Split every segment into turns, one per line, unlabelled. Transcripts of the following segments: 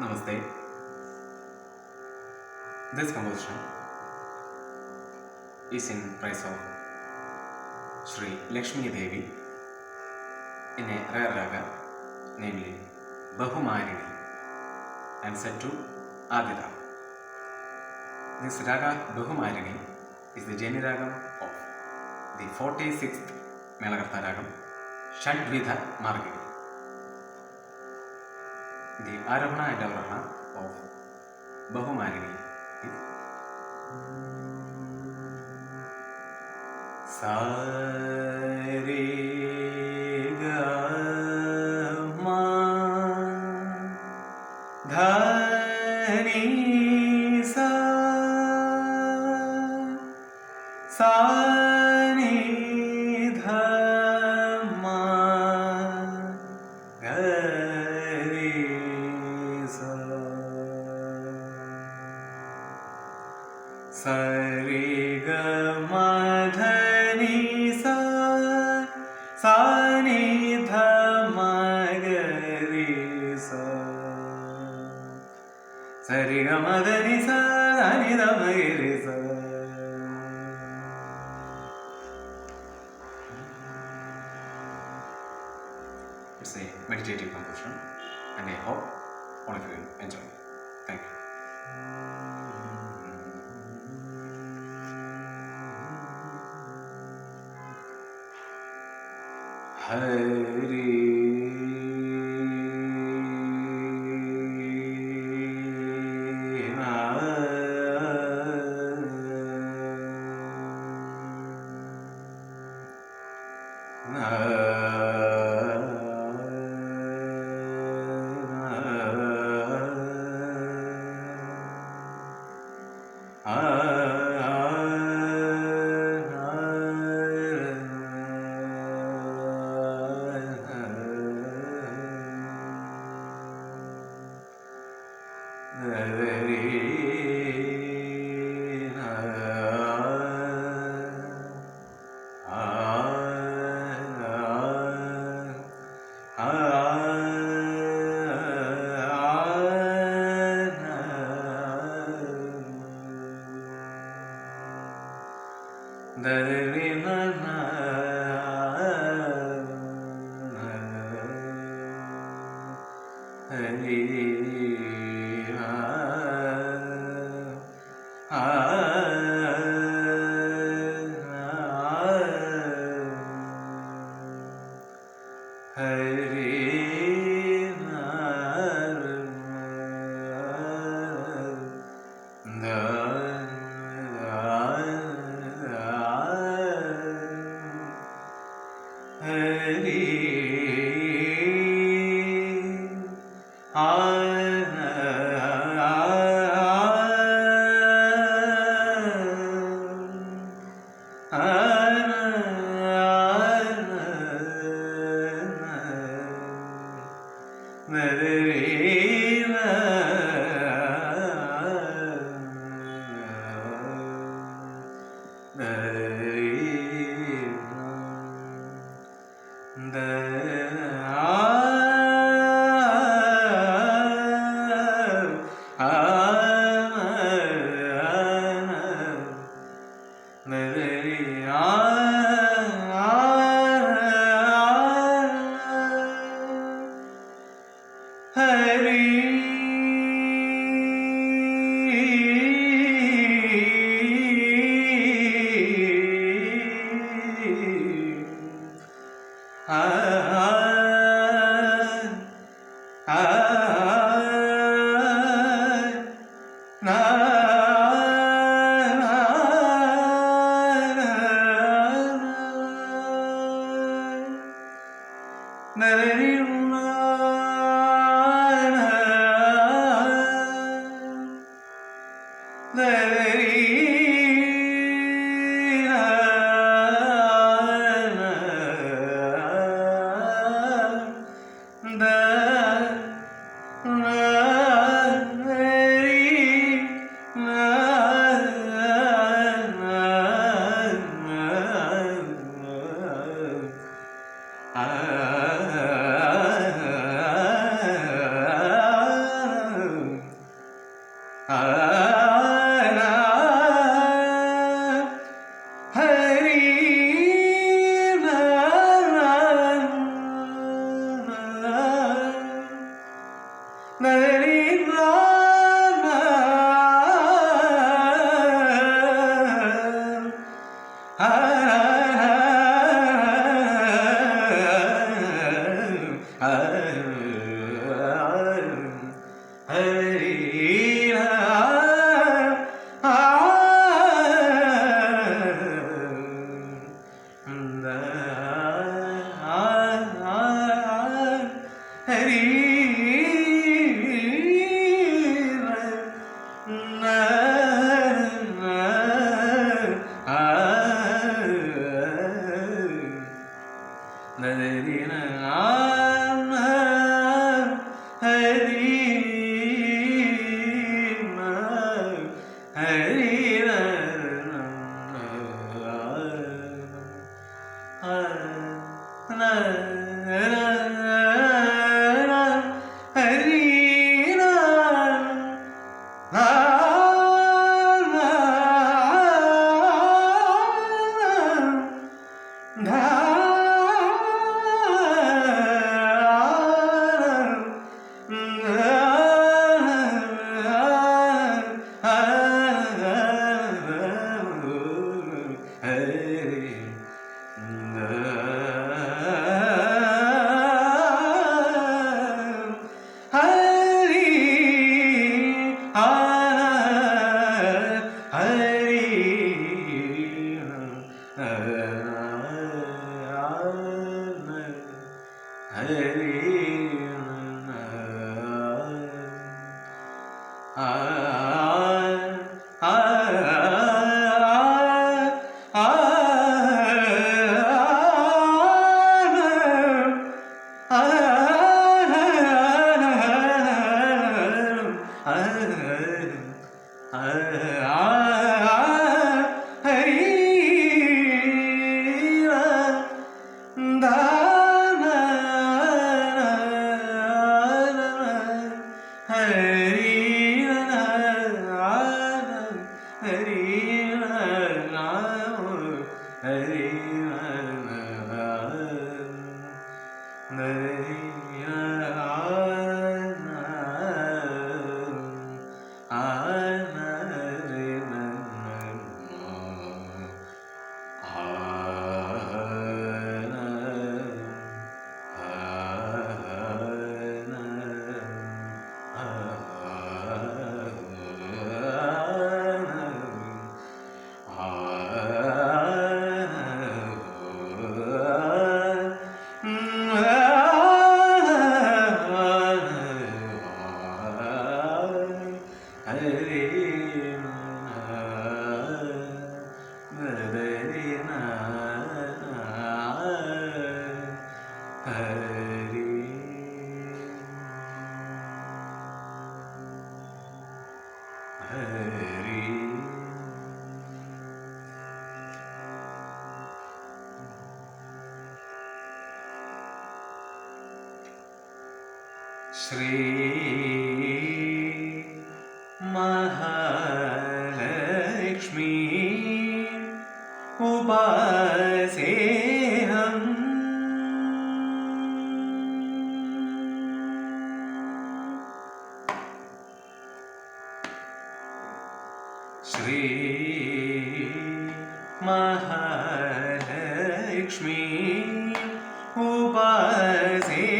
Namaste. This composition is in praise of Sri Lakshmi Devi in a rare raga, namely Bahumarini, and set to Adira. This raga Bahumarini is the Jaini ragam of the 46th Melakartha ragam, Shadvidha Margini. The Aravana and Avarahana of Bahumarini is Sari Ga Ma Dhani Sa Sani Dha Ma Gari Sa Sari Ga Ma Dhani Sa Sani Dha Ma Gari Sa Sari Ga Ma Dhani Sa Sani Dha Ma Gari Sa. It's a meditative composition, and I hope all of you enjoy. Thank you. Hari Shri Mahalakshmi ഉപാസേഹം Shri Mahalakshmi ഉപാസേഹം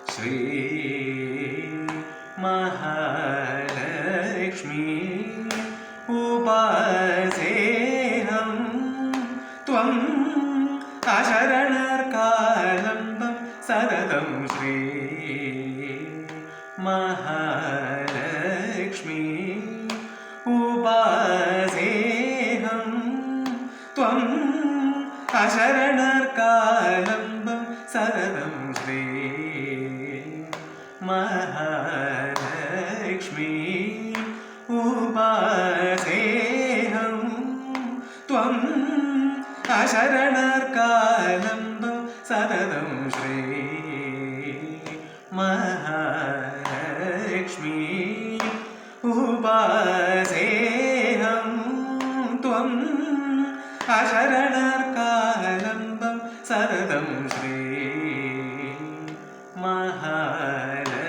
Shri Mahalakshmi ഉപാസേഹം ത്വം അശരണർക്കാലംബം സതതം ശ്രീ മഹാലക്ഷ്മി ഉപാസേഹം ത്വം അശരണർക്കാലംബം സതതം ശ്രീ മഹാലക്ഷ്മി ഉപാസേഹം ത്വം അശരണർക്കാലംബം സതതം ശ്രീ മഹാലക്ഷ്മി ഉപാസേഹം ത്വം അശരണർക്കാലംബം സതതം ശ്രീ മഹാലക്ഷ്മി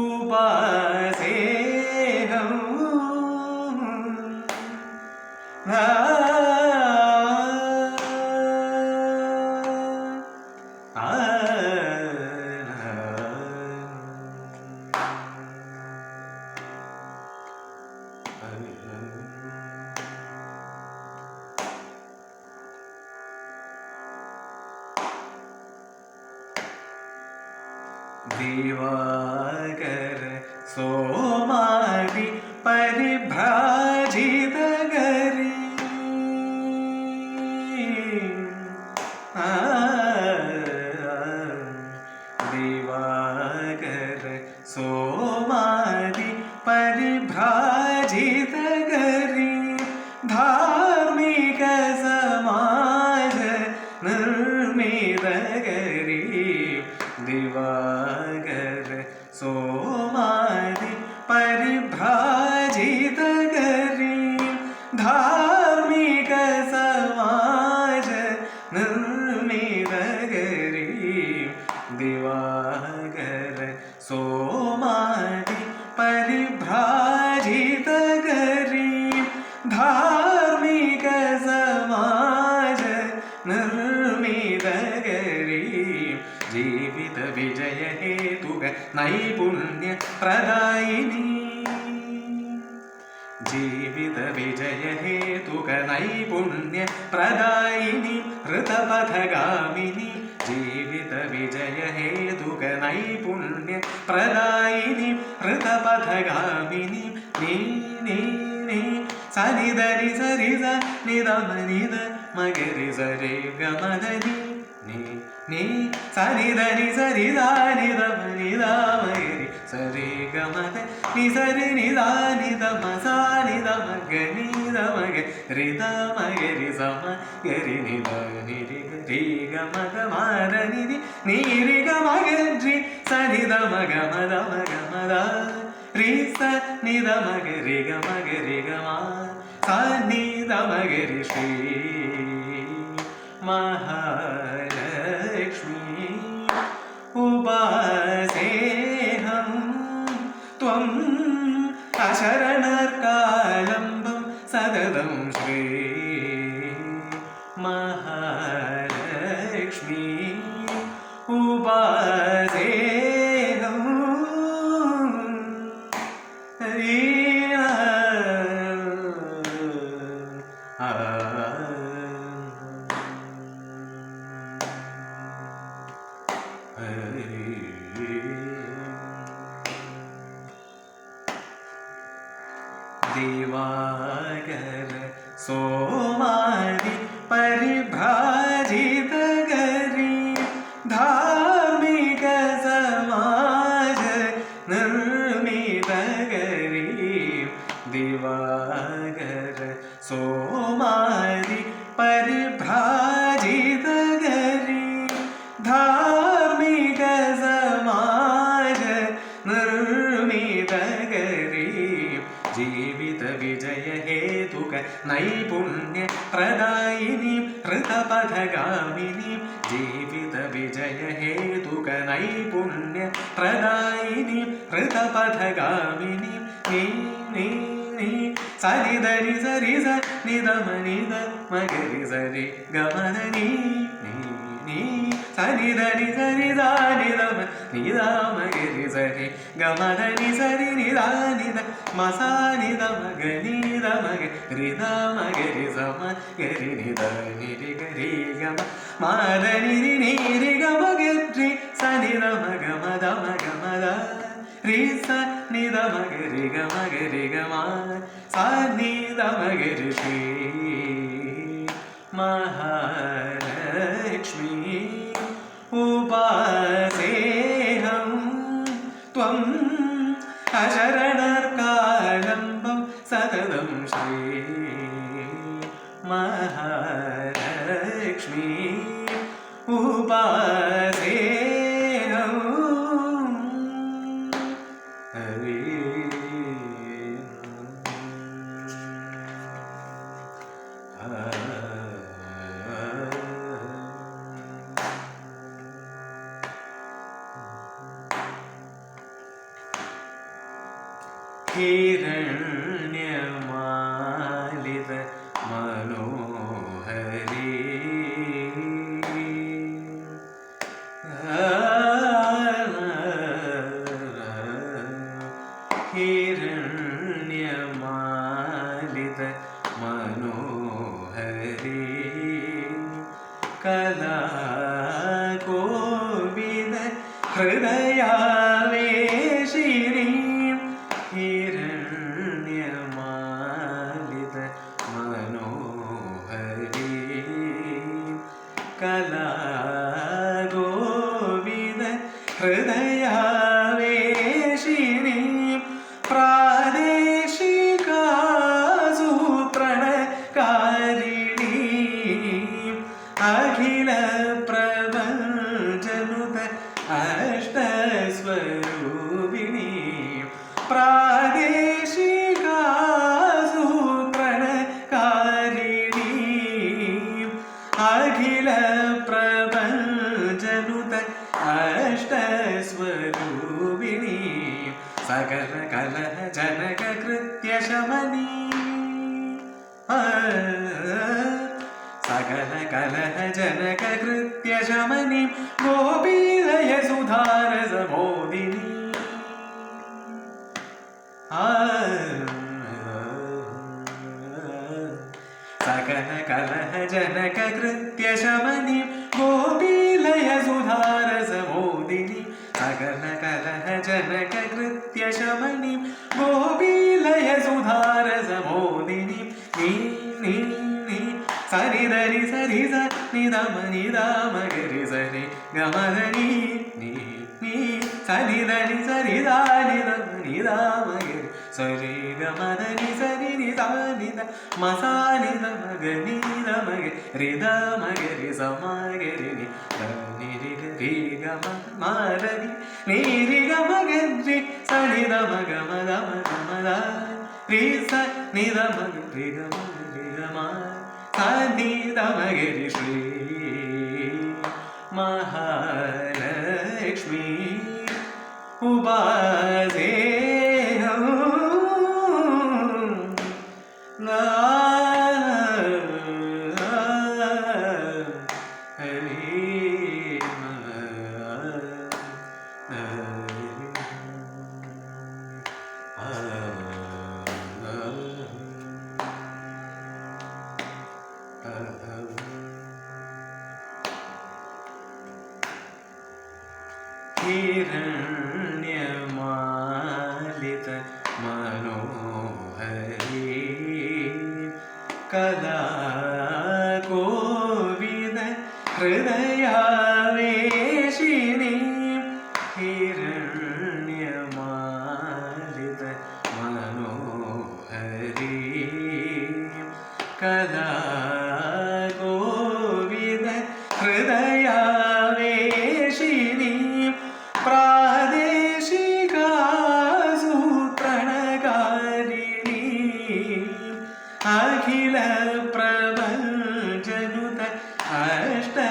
ഉപാസേഹം ദിവാകര സോമാരി പരിഭ്രാജിതഗരി ദിവാകര സോമാരി പരിഭ്രാജിതഗരി ധാർമ്മിക സമാജ നിർമ്മിതഗരി ദിവാകര സോമാരി പരിഭ്രാജിതഗരി ധാർമ്മിക സമാജ നിർമ്മിതഗരി ദിവാകര സോമാരി പരിഭ്രാജിതഗരി ധാർമ്മിക സമാജ നിർമ്മിതഗരി ജീവിത വിജയ ഹേതുക നൈപുണ്യ പ്രദായിനി ജീവിത വിജയ ഹേതുക നൈപുണ്യ പ്രദായിനി ഹൃതപഥഗാമിനി ജീവിത വിജയ ഹേതുക നൈപുണ്യ പ്രദായിനി ഹൃതപഥഗാമിനി നീ നീ നീ സനിധനി സരിത നിധമനിധ മഗരി സരി ഗമദനി നീ നീ സനിധനി സരിത നിധമനിധ മഗരി സരി ഗമദ നി സരി നിധ നിധ മസാനിധ മഗനിധ മഗ റിധ മഗരി സമ ഗരി നിധ നിരി ഗരി ഗമഗ മാര നിധി നീരി ഗമഗരി സനിധ മഗ മദ മഗ മദ രി സ നിധ മഗരി ഗമഗരി ഗമ സനിധ മഗരി ശ്രീ മഹാലക്ഷ്മി ഉപാസേഹം ത്വം അശരണർക്കാലംബം സതതം ശ്രീ മഹാലക്ഷ്മി ഉപാസേഹം ദിവാകര സോമാരി പരിഭ്രാജിതഗരി ധാർമ്മിക സമാജ നിർമ്മിതഗരി ദിവാകര സോമാരി പരിഭ്രാജിതഗരി ധാർമ്മിക സമാജ നിർമ്മിതഗരി ജീവിത വിജയ ഹേതുക നൈപുണ്യ പ്രദായിനി ഹൃതപഥഗാമിനി ജീവിത വിജയ ഹേതുക നൈപുണ്യ പ്രദായിനി ഹൃതപഥഗാമിനി നീ നീ നീ സരിധരി സരി സ നിധമനിധ മഗരി സരി ഗമദനി നീ നീ സരിധരി സരി സ നിധമ നിധ മഗരി സരി ഗമദനി സരി നിധ നിധ മസാനിധ മഗനിധ മഗ റിധ മഗരി സമ ഗരി നിധ നിരി ഗരി ഗമ മാദനി നിരി ഗമ ഗരി സനിധ മഗ മദ മഗ മദ രി സ നിധ മഗരി ഗമ ഗരി ഗമ സനിധ മഗരി ശ്രീ മഹാലക്ഷ്മി ഉപാസേഹം ത്വം അശരണർക്കാലംബം സതതം ശ്രീ മഹാലക്ഷ്മി ഉപാസേഹം ഹരി ഹിരണ്യമാലിത മനോഹരി ഹിരണ്യമാലിത മനോഹരി കലാകോവിദ ഹൃദയാ ശമനി സകല കലഹ ജനക കൃത്യ ശമനി ഗോപീലയ സുധാരസമോദിനി സകല കലഹ ജനക കൃത്യ ശമനി ഗോപീലയ സുധാരസമോദിനി സകല കലഹ ജനക കൃത്യ ശമനി ഗോപീലയ സുധാരസമോദിനി നീ നീ നീ സരി ധരി സരി സ നിധമ നിധമ ഗരി സരി ഗമധനി നീ നീ സരി ധരി സരി ധ നിധമ നിധമ ഗരി സരി ഗമധനി സരി നിധ നിധ മസാ നിധ മഗ നിധ മഗ രിധ മഗരി സമ ഗരി നി നി രി ഗമ മരരി നീ രി ഗമ ഗരി സനി ധ മഗ മദ മഗ മദ രി സ നിധ മഗ രി ഗമ രി ഗമ സനി ധ മഗരി ശ്രീ മഹാലക്ഷ്മി ഉപാസേയം हिरण्यमालित मनोहरी कदा कोविद हृदयावेशिनी हिरण्यमालित मनोहरी कदा कोविद हृदयावेशिनी प्रादेशिका सूत्रणकारिणी अखिल प्रपञ्चनुत अष्टस्वरूपिणी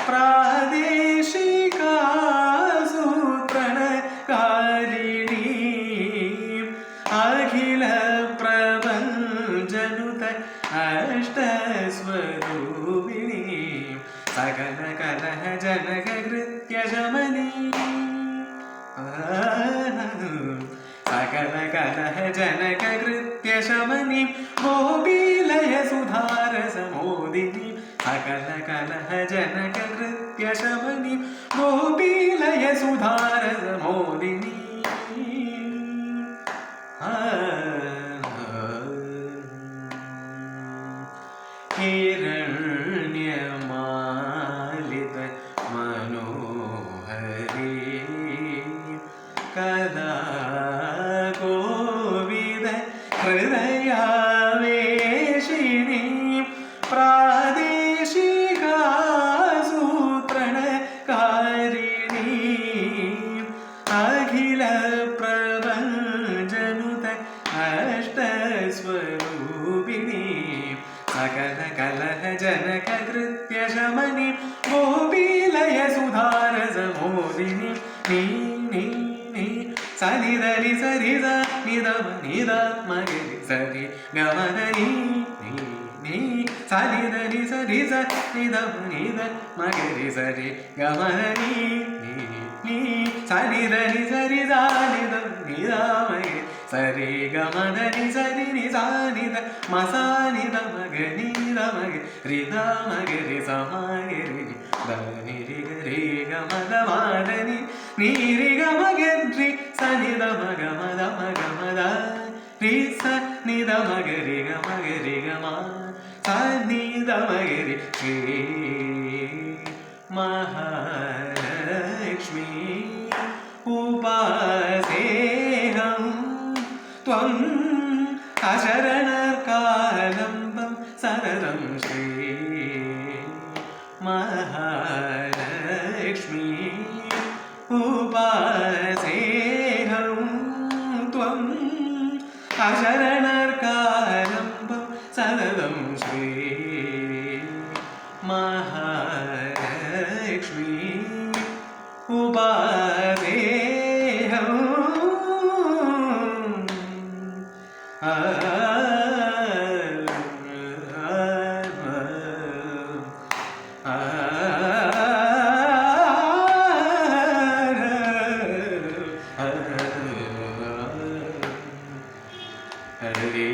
प्रादेशिका सूत्रणकारिणी अखिल प्रपञ्चनुत अष्टस्वरूपिणी सकल कलह जनक कृत्य शमनी सकल कलह जनक कृत्य शमनी गोपीलय सुधारसमोदिनी सकल कलह जनक कृत्य शमनी गोपीलय सुधारसमोदिनी हिरण्यमालित मनोहरी कदा कोविद हृदयावेशिनी प्रादेशिका सूत्रणकारिणी अखिल प्रपञ्चनुत अष्टस्वरूपिणी सकल कलह जनक कृत्य शमनी गोपीलय सुधारसमोदिनी नी नी नी सनि धरि सरि स निधम निध मगरि सरि गमधनि नी नी सनि धरि सरि स निधम निध मगरि सरि गमधनि नी नी सनि धरि सरि स निधम निध मगरि सरि गमधनि सरि नि सा निध मसा निध मगनि ध मग रि ध मगरि स मगरि ध नि रि ग रि ग म ध म ध नि नी रि ग म ग रि स नि ध म ग म ध म ग म ध रि स नि ध म ग रि ग म ग रि ग म स नि ध म ग रि श्री महालक्ष्मी उपासेहं त्वम् अशरणकालम्बं सततं श्री महालक्ष्मी उपासेहं त्वम् अशरणकालम्बं सततं श्री महालक्ष्मी उपासेहं ഹരി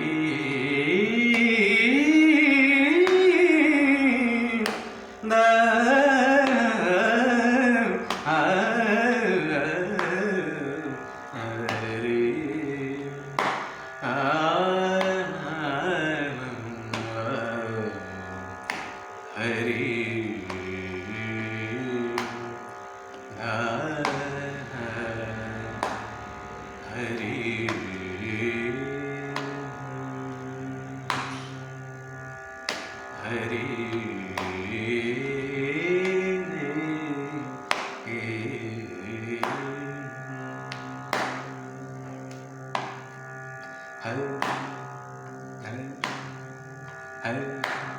Hare